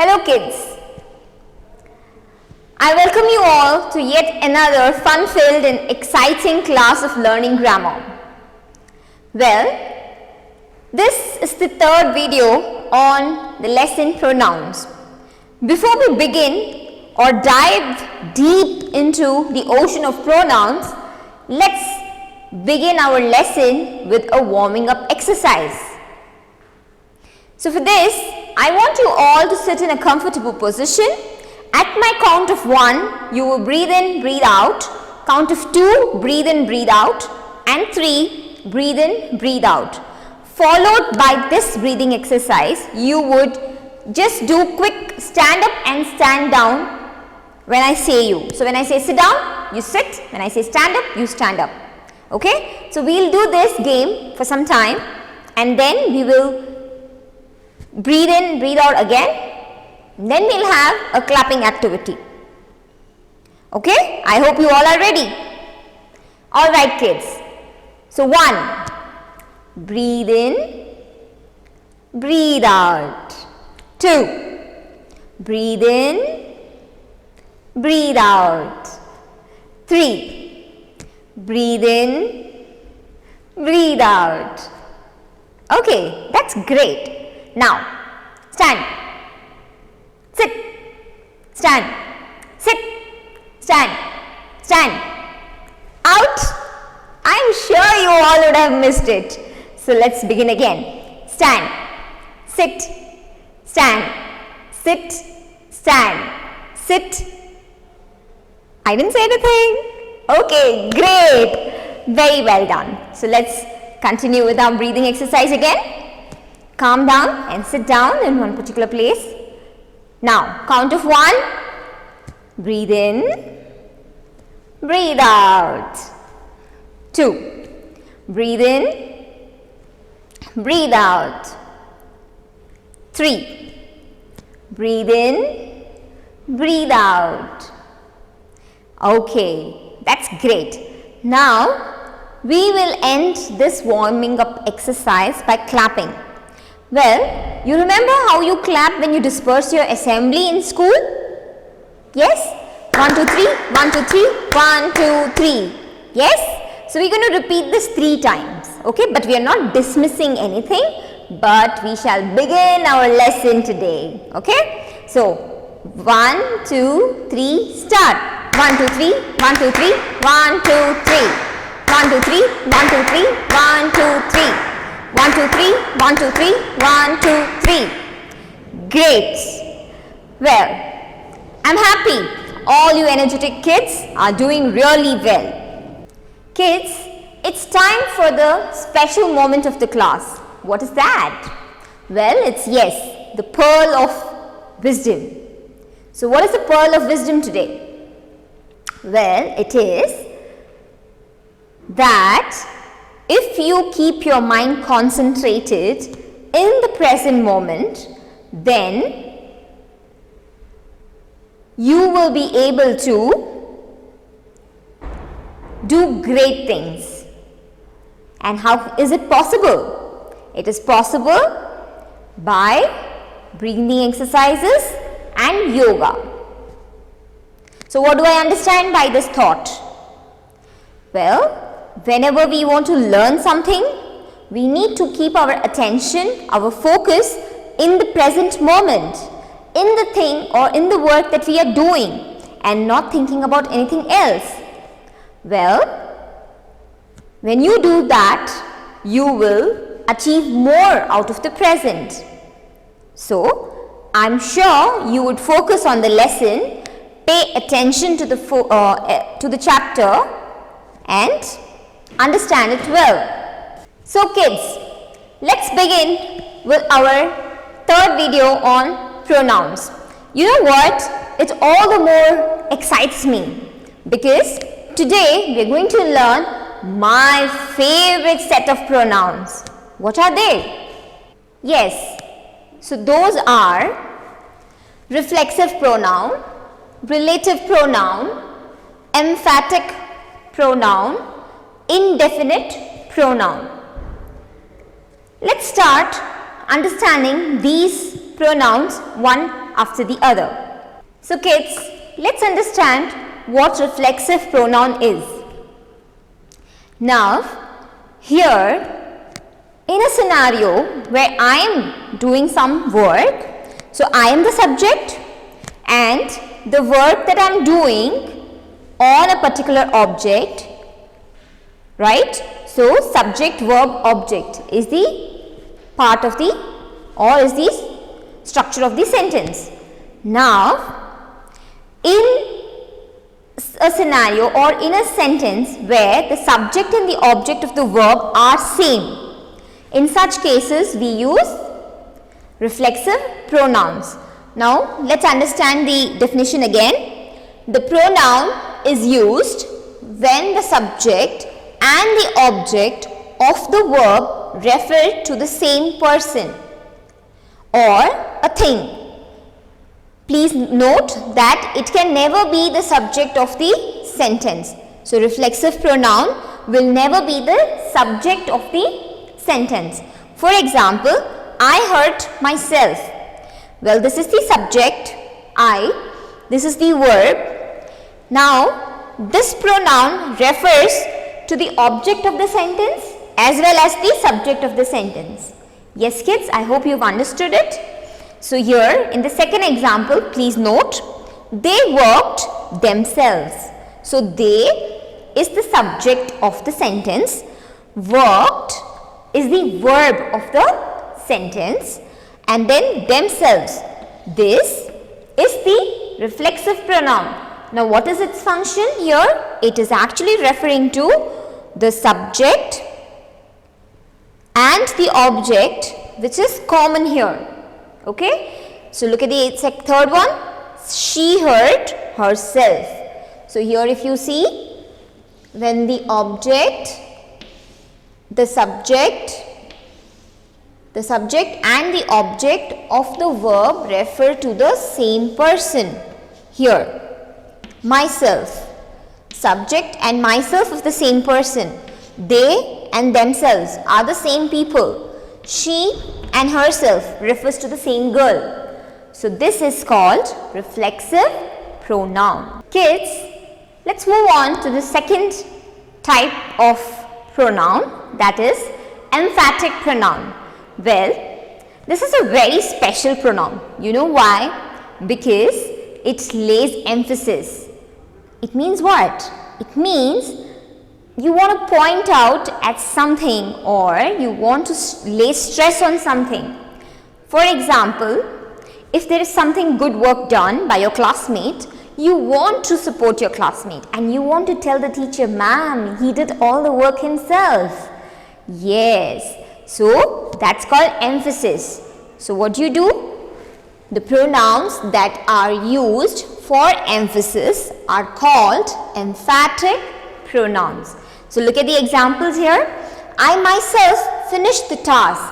Hello kids, I welcome you all to yet another fun-filled and exciting class of learning grammar. Well, this is the third video on the lesson pronouns. Before we begin or dive deep into the ocean of pronouns, let's begin our lesson with a warming up exercise. So for this, I want you all to sit in a comfortable position. At my count of 1, you will breathe in, breathe out. Count of 2, breathe in, breathe out. And 3, breathe in, breathe out. Followed by this breathing exercise, you would just do quick stand up and stand down when I say you. So when I say sit down, you sit. When I say stand up, you stand up. Okay? So we will do this game for some time and then we will breathe in, breathe out again. Then we will have a clapping activity. Okay? I hope you all are ready. Alright kids. So 1. Breathe in, breathe out. 2. Breathe in, breathe out. 3. Breathe in, breathe out. Okay, that's great. Now, stand, sit, stand, sit, stand, stand, out. I'm sure you all would have missed it. So let's begin again. Stand, sit, stand, sit, stand, sit. I didn't say anything. Okay, great. Very well done. So let's continue with our breathing exercise again. Calm down and sit down in one particular place. Now, count of 1. Breathe in, breathe out. 2. Breathe in, breathe out. 3. Breathe in, breathe out. Okay, that's great. Now, we will end this warming up exercise by clapping. Well, you remember how you clap when you disperse your assembly in school? Yes? 1, 2, 3, 1, 2, 3, 1, 2, 3. Yes? So we're going to repeat this 3 times. Okay? But we are not dismissing anything. But we shall begin our lesson today. Okay? So, 1, 2, 3, start. 1, 2, 3, 1, 2, 3, 1, 2, 3. 1, 2, 3, 1, 2, 3, 1, 2, 3. 1, 2, 3, 1, 2, 3, 1, 2, 3. Great. Well, I'm happy all you energetic kids are doing really well. Kids, it's time for the special moment of the class. What is that? Well, it's yes, the pearl of wisdom. So what is the pearl of wisdom today? Well, it is that if you keep your mind concentrated in the present moment, then you will be able to do great things. And how is it possible? It is possible by breathing exercises and yoga. So what do I understand by this thought? Well, whenever we want to learn something, we need to keep our attention, our focus in the present moment, in the thing or in the work that we are doing and not thinking about anything else. Well, when you do that, you will achieve more out of the present. So, I'm sure you would focus on the lesson, pay attention to the chapter and understand it well. So kids, let's begin with our third video on pronouns. You know what? It all the more excites me because today we are going to learn my favorite set of pronouns. What are they? Yes, so those are reflexive pronoun, relative pronoun, emphatic pronoun, indefinite pronoun. Let's start understanding these pronouns one after the other. So kids, let's understand what reflexive pronoun is. Now, here in a scenario where I am doing some work, so I am the subject and the work that I am doing on a particular object, right? So, subject, verb, object is the part of the or is the structure of the sentence. Now, in a scenario or in a sentence where the subject and the object of the verb are same, in such cases we use reflexive pronouns. Now, let's understand the definition again. The pronoun is used when the subject and the object of the verb refer to the same person or a thing. Please note that it can never be the subject of the sentence. So, reflexive pronoun will never be the subject of the sentence. For example, I hurt myself. Well, this is the subject, I. This is the verb. Now, this pronoun refers to the object of the sentence as well as the subject of the sentence. Yes, kids, I hope you've understood it. So, here in the second example, please note, they worked themselves. So, they is the subject of the sentence, worked is the verb of the sentence, and then themselves. This is the reflexive pronoun. Now, what is its function here? It is actually referring to the subject and the object which is common here. Okay. So, look at the third one. She hurt herself. So, here if you see, when the object, the subject and the object of the verb refer to the same person. Here, myself, subject and myself of the same person. They and themselves are the same people. She and herself refers to the same girl. So, this is called reflexive pronoun. Kids, let's move on to the second type of pronoun, that is emphatic pronoun. Well, this is a very special pronoun. You know why? Because it lays emphasis. It means what? It means you want to point out at something or you want to lay stress on something. For example, if there is something good work done by your classmate, you want to support your classmate and you want to tell the teacher, ma'am, he did all the work himself. Yes, so that's called emphasis. So what do? The pronouns that are used for emphasis are called emphatic pronouns. So look at the examples here. I myself finished the task.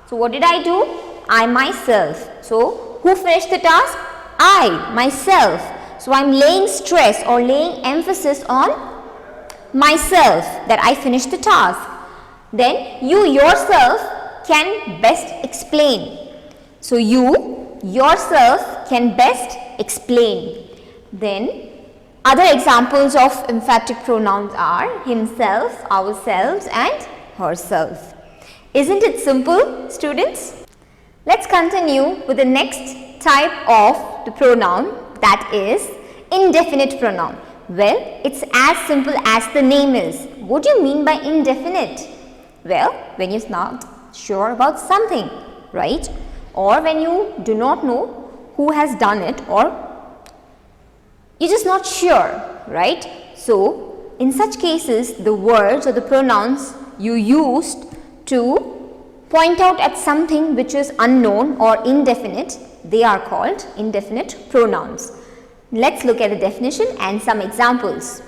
So what did I do? I myself. So who finished the task? I myself. So I am laying stress or laying emphasis on myself, that I finished the task. Then you yourself can best explain. So you yourself can best explain. Then other examples of emphatic pronouns are himself, ourselves and herself. Isn't it simple, students? Let's continue with the next type of the pronoun, that is indefinite pronoun. Well, it's as simple as the name is. What do you mean by indefinite? Well, when you're not sure about something, right? Or when you do not know who has done it, or you're just not sure, right? So, in such cases, the words or the pronouns you used to point out at something which is unknown or indefinite, they are called indefinite pronouns. Let's look at the definition and some examples.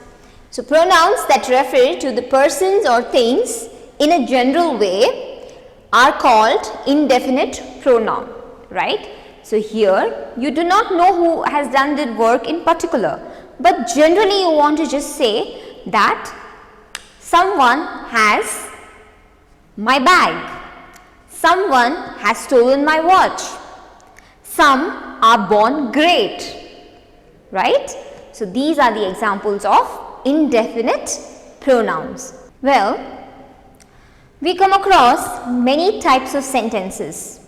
So, pronouns that refer to the persons or things in a general way are called indefinite pronoun, right? So, here you do not know who has done the work in particular, but generally you want to just say that someone has my bag, someone has stolen my watch, some are born great, right? So these are the examples of indefinite pronouns. Well, we come across many types of sentences.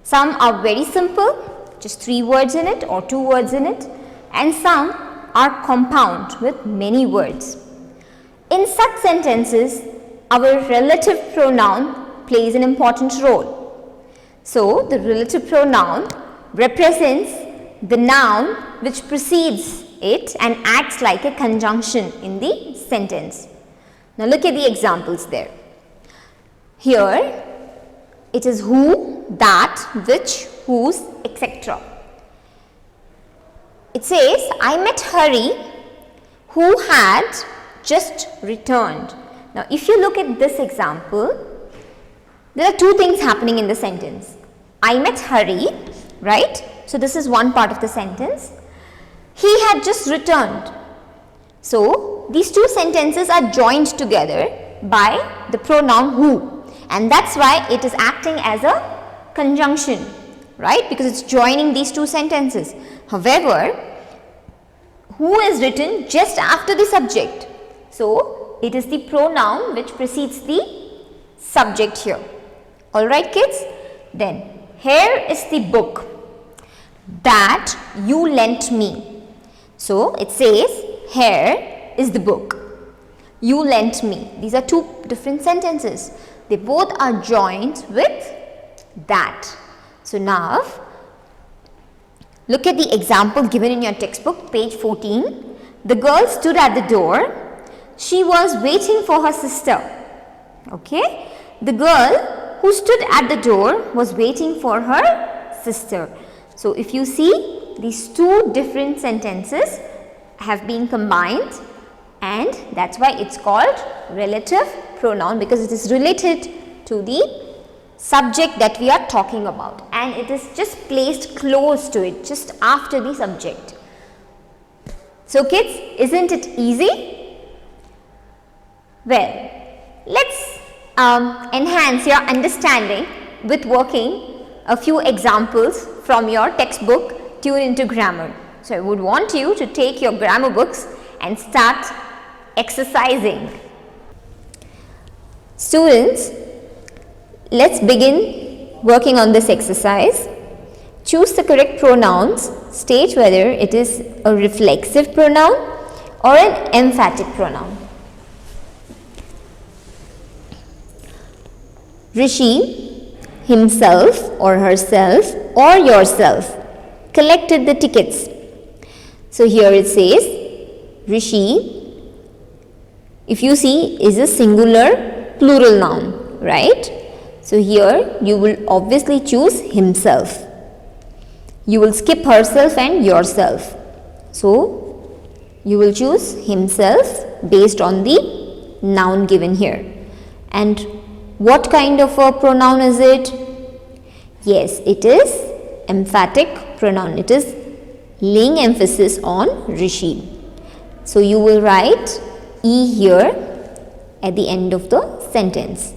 Some are very simple, just 3 words in it or 2 words in it, and some are compound with many words. In such sentences, our relative pronoun plays an important role. So, the relative pronoun represents the noun which precedes it and acts like a conjunction in the sentence. Now, look at the examples there. Here, it is who, that, which, whose, etc. It says, I met Hari who had just returned. Now, if you look at this example, there are 2 things happening in the sentence. I met Hari, right? So, this is one part of the sentence. He had just returned. So, these 2 sentences are joined together by the pronoun who, and that's why it is acting as a conjunction, right? Because it's joining these 2 sentences. However, who is written just after the subject. So, it is the pronoun which precedes the subject here. Alright kids? Then, here is the book that you lent me. So, it says, here is the book. You lent me. These are 2 different sentences. They both are joined with that. So, now, look at the example given in your textbook, page 14. The girl stood at the door. She was waiting for her sister. Okay? The girl who stood at the door was waiting for her sister. So, if you see, these 2 different sentences have been combined, and that's why it's called relative pronoun, because it is related to the subject that we are talking about, and it is just placed close to it, just after the subject. So kids, isn't it easy? Well, let's enhance your understanding with working a few examples from your textbook, Tune into Grammar. So I would want you to take your grammar books and start exercising. Students, let's begin working on this exercise. Choose the correct pronouns. State whether it is a reflexive pronoun or an emphatic pronoun. Rishi, himself or herself or yourself, collected the tickets. So here it says Rishi, if you see, is a singular plural noun, right? So here you will obviously choose himself. You will skip herself and yourself. So you will choose himself based on the noun given here. And what kind of a pronoun is it? Yes, it is emphatic pronoun. It is laying emphasis on Rishi. So you will write E here at the end of the sentence.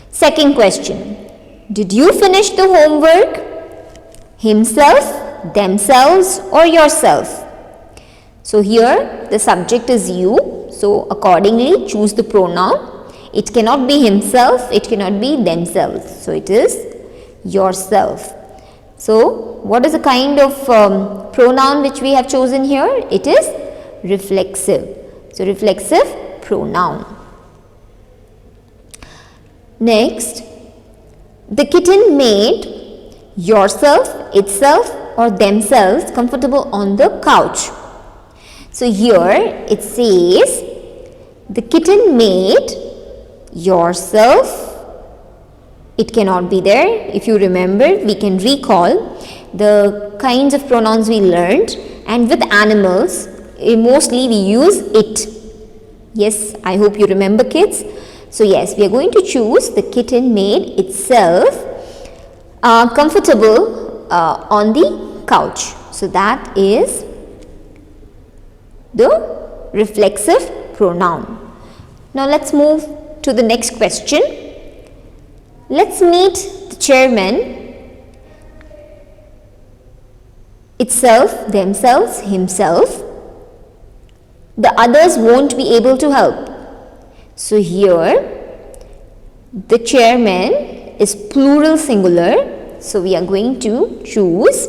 Second question. Did you finish the homework? Himself, themselves or yourself? So here the subject is you. So accordingly choose the pronoun. It cannot be himself, it cannot be themselves. So it is yourself. So what is the kind of pronoun which we have chosen here? It is reflexive. So reflexive pronoun. Next, the kitten made yourself, itself or themselves comfortable on the couch. So here it says the kitten made yourself. It cannot be there. If you remember, we can recall the kinds of pronouns we learned, and with animals mostly we use it. Yes, I hope you remember, kids. So yes, we are going to choose the kitten made itself comfortable on the couch. So that is the reflexive pronoun. Now let's move to the next question. Let's meet the chairman itself, themselves, himself, the others won't be able to help. So here the chairman is plural singular, so we are going to choose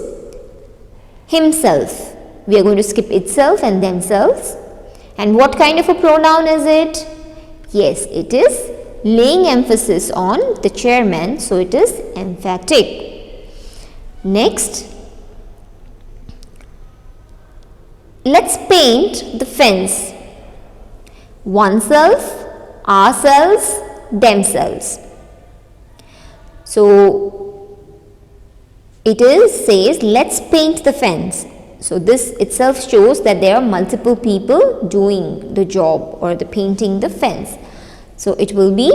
himself. We are going to skip itself and themselves. And what kind of a pronoun is it? Yes, it is laying emphasis on the chairman, so it is emphatic. Next, let's paint the fence. Oneself, ourselves, themselves. So it says let's paint the fence. So this itself shows that there are multiple people doing the job or the painting the fence. So it will be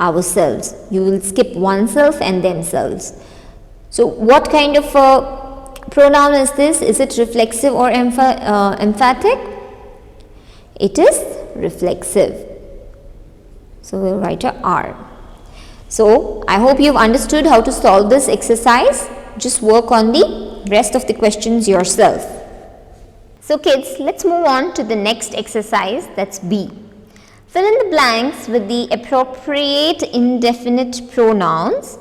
ourselves. You will skip oneself and themselves. So what kind of a pronoun is this? Is it reflexive or emphatic? It is reflexive. So we'll write a R. So I hope you've understood how to solve this exercise. Just work on the rest of the questions yourself. So kids, let's move on to the next exercise, that's B. Fill in the blanks with the appropriate indefinite pronouns.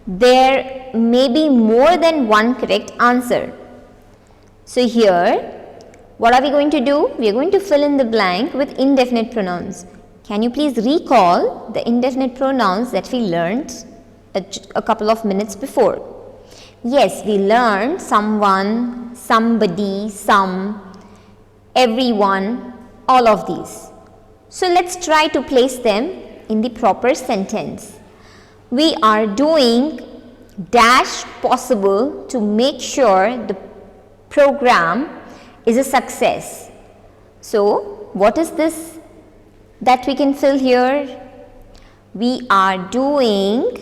There may be more than one correct answer. So here, what are we going to do? We are going to fill in the blank with indefinite pronouns. Can you please recall the indefinite pronouns that we learned a couple of minutes before? Yes, we learned someone, somebody, some, everyone, all of these. So let's try to place them in the proper sentence. We are doing dash possible to make sure the program is a success. So what is this that we can fill here? We are doing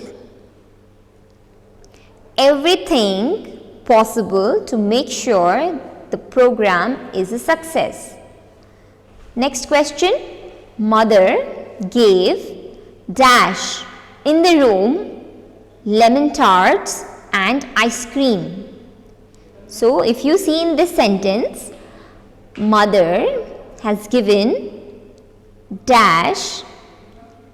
everything possible to make sure the program is a success. Next question. Mother gave dash in the room lemon tarts and ice cream. So if you see in this sentence, mother has given dash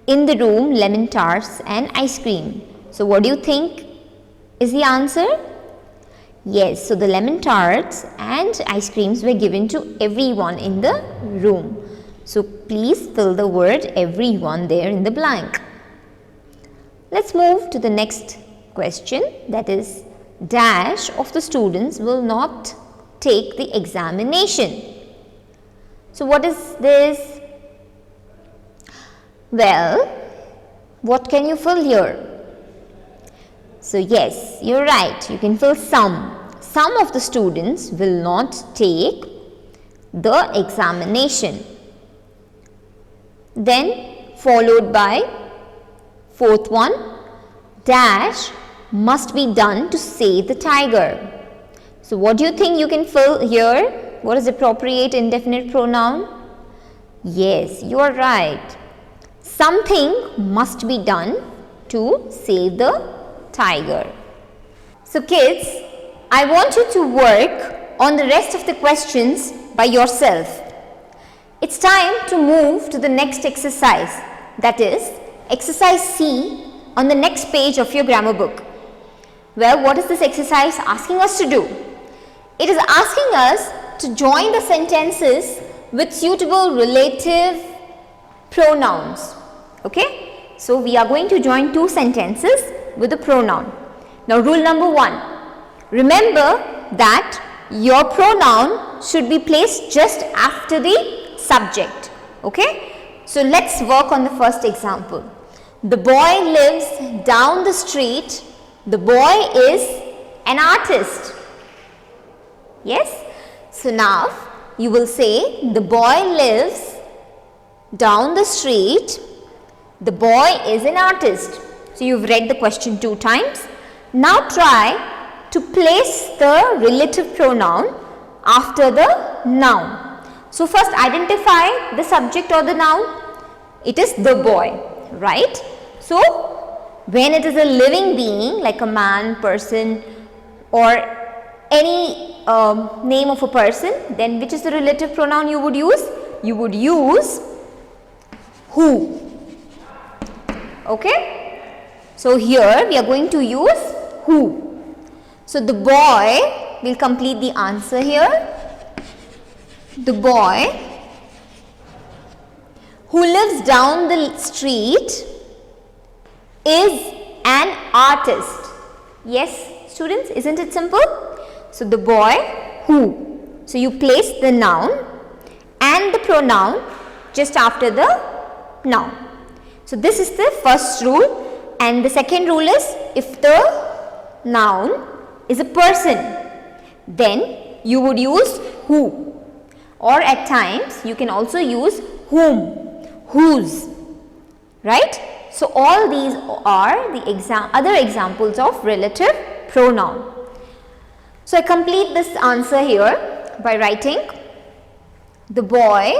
in the room lemon tarts and ice cream. So what do you think is the answer? Yes, so the lemon tarts and ice creams were given to everyone in the room. So please fill the word everyone there in the blank. Let's move to the next question, that is dash of the students will not take the examination. So what is this? Well, what can you fill here? So yes, you're right, you can fill some. Some of the students will not take the examination. Then followed by fourth one, dash must be done to save the tiger. So what do you think you can fill here? What is appropriate indefinite pronoun? Yes, you are right. Something must be done to save the tiger. So kids, I want you to work on the rest of the questions by yourself. It's time to move to the next exercise, that is exercise C on the next page of your grammar book. Well, what is this exercise asking us to do? It is asking us to join the sentences with suitable relative pronouns. Okay? So we are going to join two sentences with a pronoun. Now rule number 1, remember that your pronoun should be placed just after the subject. Okay? So let's work on the first example. The boy lives down the street. The boy is an artist. Yes? So now you will say the boy lives down the street. The boy is an artist. So you've read the question 2 times. Now try to place the relative pronoun after the noun. So first identify the subject or the noun. It is the boy, right? So when it is a living being like a man, person or any name of a person, then which is the relative pronoun you would use? You would use who. Okay? So here we are going to use who. So the boy will complete the answer here. The boy who lives down the street is an artist. Yes, students, isn't it simple? So the boy who. So you place the noun and the pronoun just after the noun. So this is the first rule, and the second rule is if the noun is a person, then you would use who, or at times you can also use whom, whose, right? So all these are the other examples of relative pronoun. So I complete this answer here by writing the boy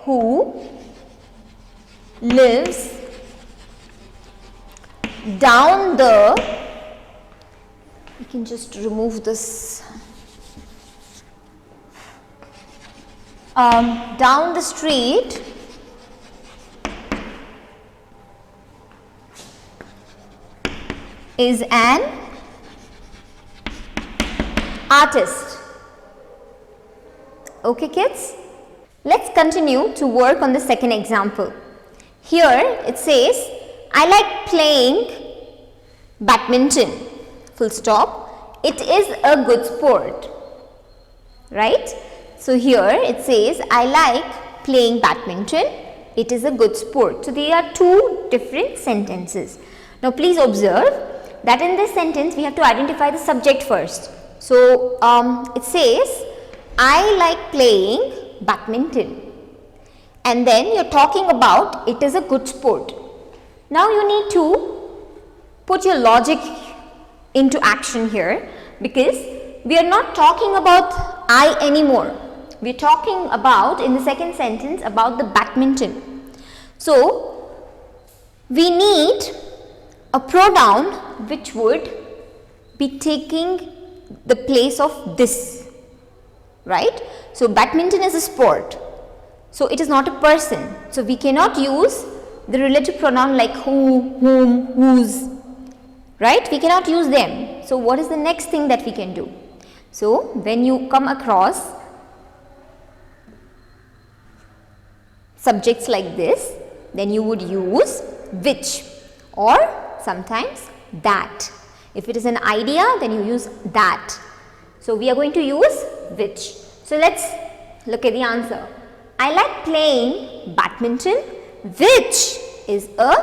who lives down the, we can just remove this, down the street is an artist. Okay kids, let's continue to work on the second example. Here it says, I like playing badminton, full stop. It is a good sport, right? So here it says, I like playing badminton. It is a good sport. So there are two different sentences. Now please observe that in this sentence we have to identify the subject first. So it says, I like playing badminton. And then you are talking about it is a good sport. Now you need to put your logic into action here, because we are not talking about I anymore. We are talking about, in the second sentence, about the badminton. So we need a pronoun which would be taking the place of this, right? So badminton is a sport. So it is not a person. So we cannot use the relative pronoun like who, whom, whose, right? We cannot use them. So what is the next thing that we can do? So when you come across subjects like this, then you would use which, or sometimes that. If it is an idea, then you use that. So we are going to use which. So let's look at the answer. I like playing badminton, which is a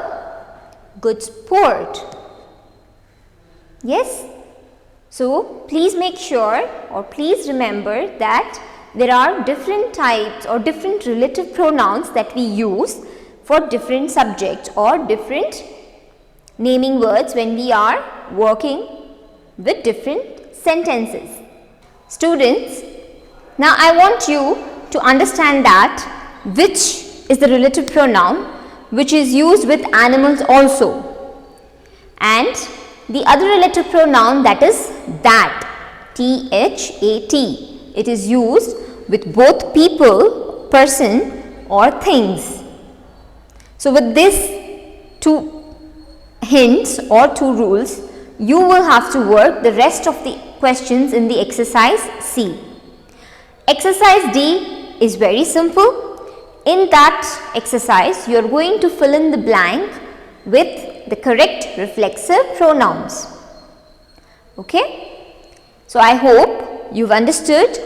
good sport. Yes? So please make sure, or please remember that there are different types or different relative pronouns that we use for different subjects or different naming words when we are working with different sentences. Students, now I want you to understand that which is the relative pronoun which is used with animals also, and the other relative pronoun, that is that, T-H-A-T. It is used with both people, person or things. So with these two hints or two rules, you will have to work the rest of the questions in the exercise C. Exercise D is very simple. In that exercise, you are going to fill in the blank with the correct reflexive pronouns. Okay? So I hope you've understood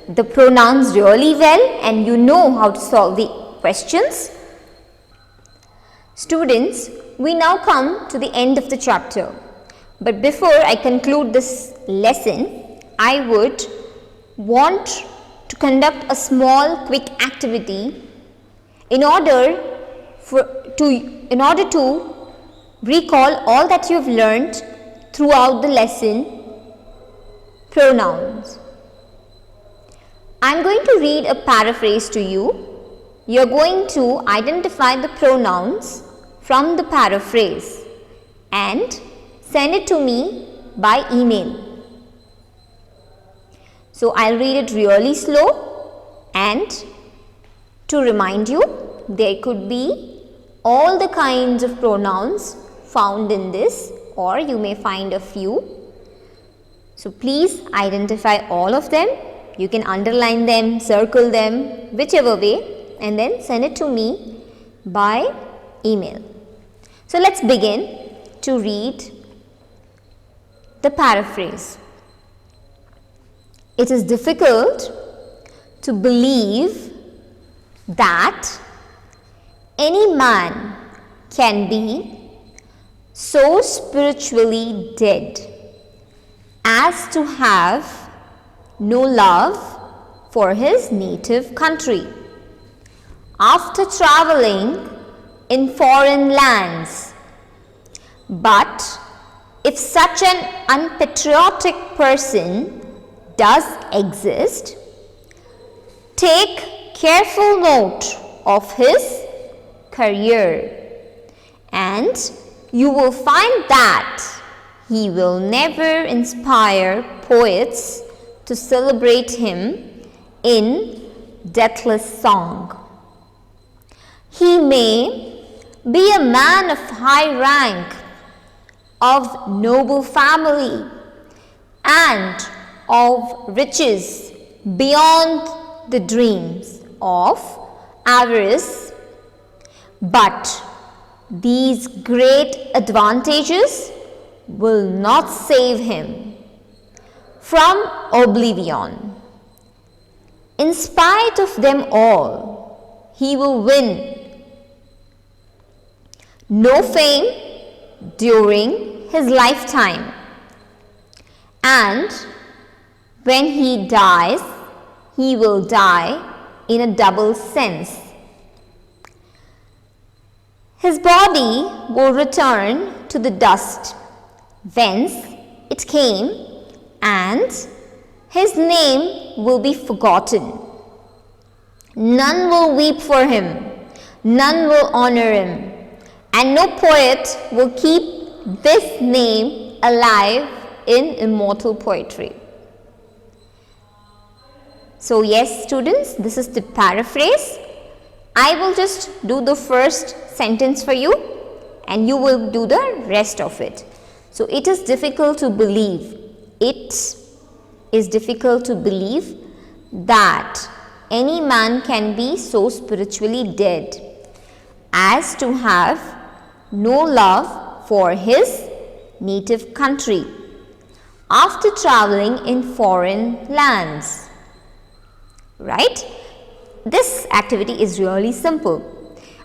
the pronouns really well and you know how to solve the questions. Students, we now come to the end of the chapter. But before I conclude this lesson, I would want to conduct a small quick activity in order to recall all that you have learned throughout the lesson, pronouns. I am going to read a paraphrase to you. You are going to identify the pronouns from the paraphrase and send it to me by email. So I'll read it really slow, and to remind you, there could be all the kinds of pronouns found in this, or you may find a few. So please identify all of them. You can underline them, circle them, whichever way, and then send it to me by email. So let's begin to read the paraphrase. It is difficult to believe that any man can be so spiritually dead as to have no love for his native country. After traveling in foreign lands. But if such an unpatriotic person does exist, take careful note of his career, and you will find that he will never inspire poets to celebrate him in deathless song. He may be a man of high rank, of noble family, and of riches beyond the dreams of avarice, but these great advantages will not save him from oblivion. In spite of them all, he will win no fame during his lifetime, and when he dies, he will die in a double sense. His body will return to the dust whence it came, and his name will be forgotten. None will weep for him, none will honor him, and no poet will keep this name alive in immortal poetry. So yes, students, this is the paraphrase. I will just do the first sentence for you, and you will do the rest of it. So it is difficult to believe. It is difficult to believe that any man can be so spiritually dead as to have no love for his native country after traveling in foreign lands. Right? This activity is really simple.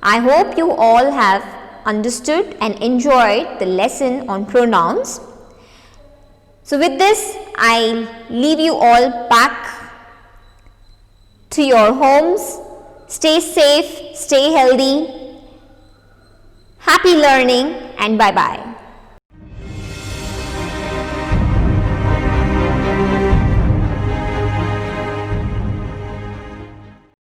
I hope you all have understood and enjoyed the lesson on pronouns. So with this, I leave you all back to your homes. Stay safe, stay healthy, happy learning, and bye-bye.